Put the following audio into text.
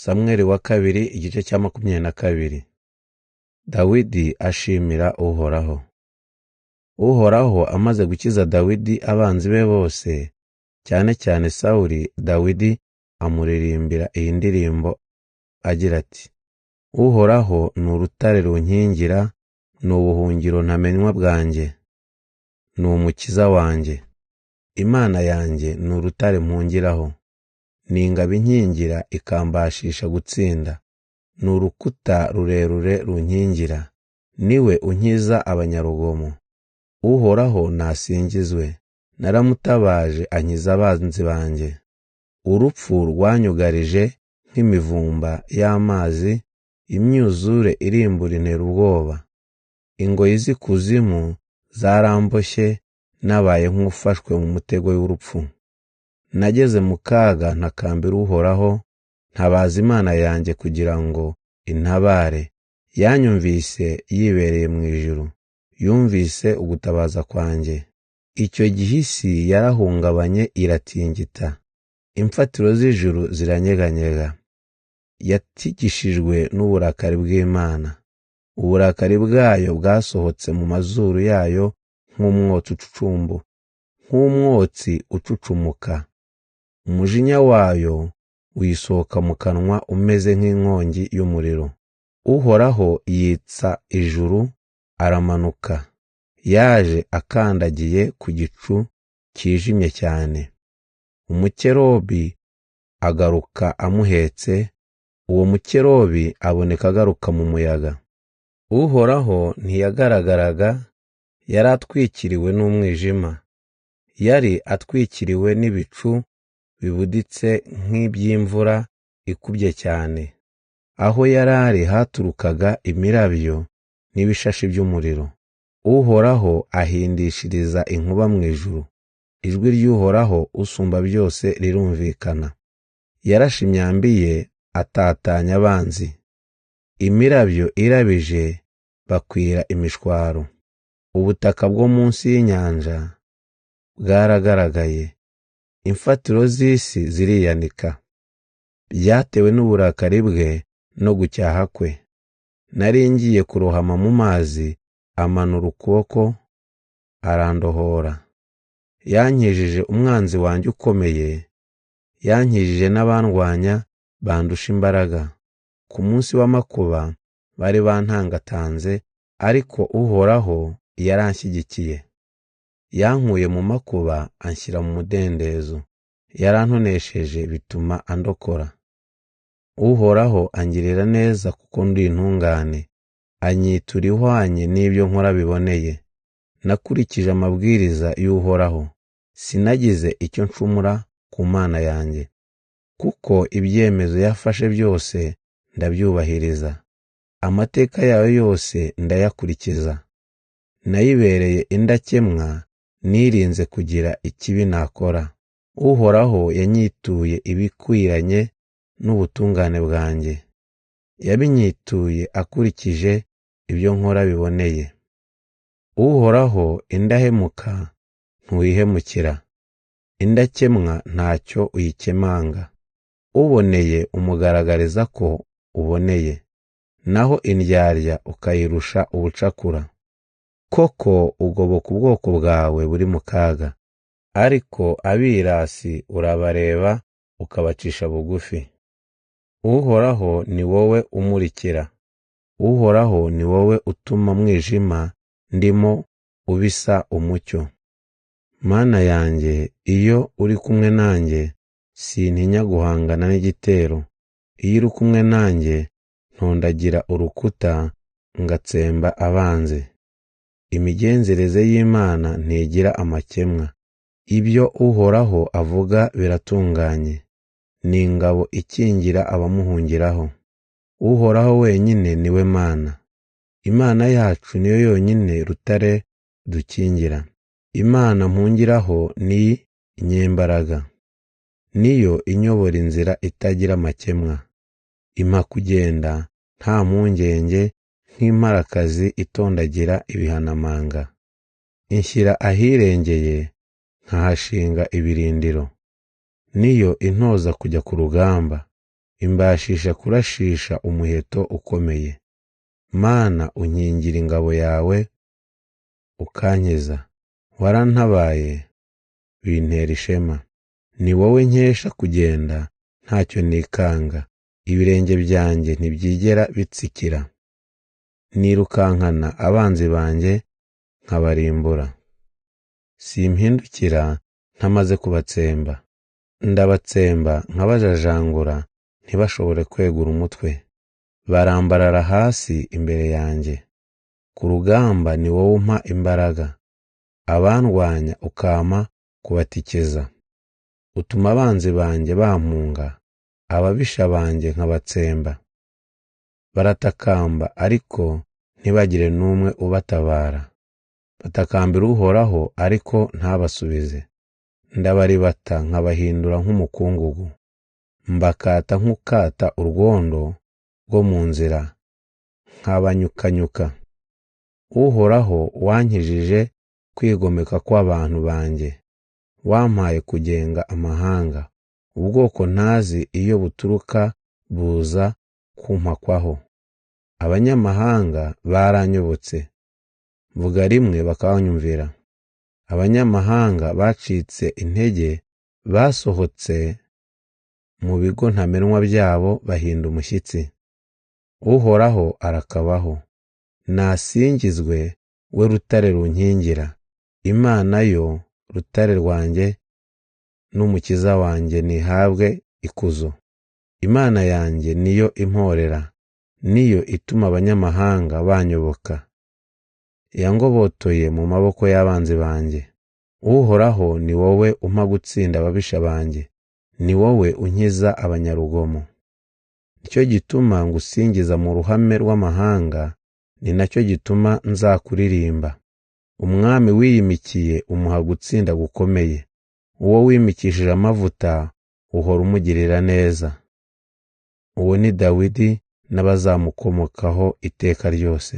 Samweli wa kabiri igice cya 22. Dawidi ashimira Uhoraho. Uhoraho amaze gukiza Dawidi abanzi be bose, cyane cyane Sawuli, Dawidi amuririmbira iyi ndirimbo agira ati: Uhoraho ni urutare runkingira, ni ubuhungiro ntamenywa bwanjye, ni umukiza wanjye. Imana yanjye ni urutare mpungiraho, ni ingabo inkingira ikambashisha gutsinda, ni urukuta rurerure runkingira, niwe unkiza abanyarugomo. Uhoraho nasingizwe, naramutabaje ankiza abanzi banjye. Urupfu rwanyugarije nk'imivumba y'amazi, imyuzure irimbura intera ubwoba. Ingoyi z'ikuzimu zaramboshye, nabaye nk'ufashwe mu mutego w'urupfu. Nageze mu kaga ntakambira Uhoraho, ntabaza Imana yanjye kugira ngo intabare. Yanyumvise yibereye mu ijuru, yumvise ugutabaza kwanjye. Icyo gihe isi yarahungabanye iratingita, imfatiro z'ijuru ziranyeganyega. Yatigishijwe n'uburakari bw'Imana, uburakari bwayo bwasohotse mu mazuru yayo nk'umwotsi ucucumuka. Umujinya wayo wisohoka mu kanwa umeze nk'inkongi y'umuriro. Uhoraho yitsa ijuru aramanuka, yaje akandagiye ku gicu kijimye cyane. Umukerubi agaruka amuhetse, uwo mukerubi aboneka agaruka mu muyaga. Uhoraho ntiyagaragaraga, yari atwikiriwe n'umwijima, yari atwikiriwe n'ibicu bibuditse nk'iby'imvura ikubye cyane. Aho yari ari haturukaga imirabyo n'ibishashi by'umuriro. Uhoraho ahindishiriza inkuba mu ijuru, ijwi ry'Uhoraho usumba byose rirumvikana. Yarashe imyambi ye atatanya abanzi, imirabyo irabije bakwira imishwaro. Ubutaka bwo munsi y'inyanja bwaragaragaye, imfatiro z'isi ziriyanika. Byatewe n'uburakari bwe no gucyaha kwe. Nari ngiye kurohama mu mazi, amanura ukuboko arandohora. Yankijije umwanzi wanjye ukomeye, yankijije n'abandwanya bandusha imbaraga. Ku munsi w'amakuba bari bantangatanze, ariko Uhoraho yaranshyigikiye. Yankuye mu makuba anshyira mu mudendezo, yarantonesheje bituma andokora. Uhoraho angirira neza kuko ndi intungane, anyitura ihwanye n'ibyo nkora biboneye. Nakurikije amabwiriza y'Uhoraho, sinagize icyo ncumura ku Mana yanjye, kuko ibyemezo yafashe byose ndabyubahiriza, amateka yayo yose ndayakurikiza. Nayibereye indakemwa, nirinze kugira ikibi nakora. Uhoraho yanyituye ibikwiranye n'ubutungane bwanjye, yabinyituye akurikije ibyo nkora biboneye. Uhoraho indahemuka ntuyihemukira, indakemwa ntacyo uyikemanga. Uboneye umugaragariza ko uboneye, naho indyarya ukayirusha ubucakura. Koko ugoboka ubwoko bwawe buri mu kaga, ariko abirasi urabareba ukabacisha bugufi. Uhoraho ni wowe umurikira, Uhoraho ni wowe utuma mwijima ndimo ubisa umucyo. Mana yanjye, iyo uri kumwe nanjye, sintinya guhangana n'igitero. Iyo uri kumwe nanjye, ntondagira urukuta ngatsemba abanzi. Imigenzereze y'Imana ntigira amakemwa, ibyo Uhoraho avuga biratunganye. Ni ingabo ikingira abamuhungiraho. Uhoraho wenyine niwe Mana. Imana yacu niyo yonyine rutare dukingira. Imana mpungiraho ni inyembaraga, niyo inyobora inzira itagira amakemwa. Impa kugenda nta mpungenge nk'imparakazi itondagira ibihanamanga. Inshyira ahirengeye nkahashinga ibirindiro. Niyo intoza kujya ku rugamba, imbashisha kurashisha umuheto ukomeye. Mana, unkingira ingabo yawe ukankiza. Warantabaye bintera ishema. Ni wowe nkesha kugenda ntacyo nikanga. Ibirenge byanjye ntibyigera bitsikira. Nirukankana abanzi banjye nkabarimbura. Simpindukira ntamaze kubatsemba. Ndabatsemba nkabajajangura ntibashobore kwegura umutwe. Barambarara hasi imbere yanjye. Ku rugamba ni wowe umpa imbaraga. Abandwanya ukama kubatikeza. Utuma abanzi banjye bampunga. Ababisha banjye nkabatsemba. Baratakamba ariko ntibagire n'umwe ubatabara. Batakambira Uhoraho ariko ntabasubize. Ndabaribata nkabahindura nk'umukungugu. Mbakata nk'ukata urwondo rwo mu nzira, nkabanyukanyuka. Uhoraho wankijije kwigomeka kw'abantu banjye. Wampaye kugenga amahanga. Ubwoko ntazi iyo buturuka buza kumpakwaho. Abanyamahanga baranyobotse. Mvuga rimwe bakanyumvira. Abanyamahanga bacitse intege basohotse mu bigo ntamenwa byabo bahinda umushyitsi. Uhoraho arakabaho. Nasingizwe we rutare runkingira. Imana yo rutare rwanjye n'umukiza wanjye nihabwe ikuzo. Imana yanjye niyo imporera, niyo ituma abanyamahanga banyoboka. Yangobotoye mu maboko y'abanzi banjye. Uhoraho ni wowe umpa gutsinda ababisha banjye. Ni wowe unkiza abanyarugomo. Nicyo gituma ngusingiza mu ruhame rw'amahanga, ni nacyo gituma nzakuririmba. Umwami wiyimikiye umuha gutsinda gukomeye. Uwo wimikishije amavuta uhora umugirira neza. Uwo ni Dawidi n'abazamukomokaho iteka ryose.